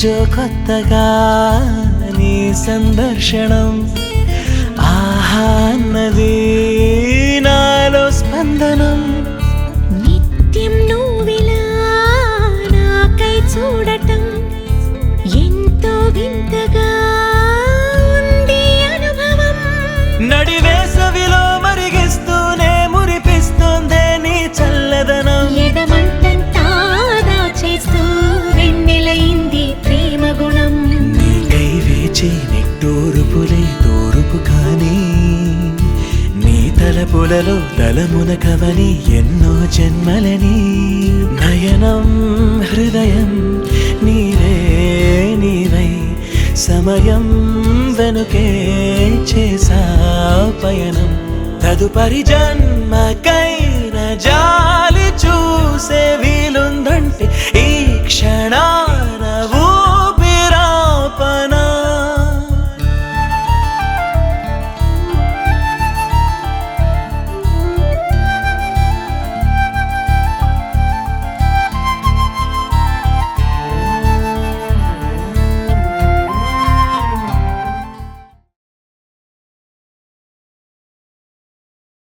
రోజు కొత్తగా నీ సందర్శనం ఆహా అన్నది నాలో స్పందనం నిత్యం నువ్విలా నాకై చూడటం ఎంతో వింతగా ఉంది అనుభవం నడివేసవిలో మరిగిస్తూనే మురిపిస్తోందే నీ చల్లదనం ఎదమంటంతా దాచేస్తూ వెన్నెలైంది ప్రేమ గుణం నీకై వేచి నిట్టూరుపులై తూరుపు కానీ నీ తలపులలో తలమున కవని ఎన్నో జన్మలని నయనం హృదయం నీవే నీవై సమయం వెనుకే చేసా పయనం తదుపరి జన్మకైన జాలి చూసే వీలుందంటే ఈ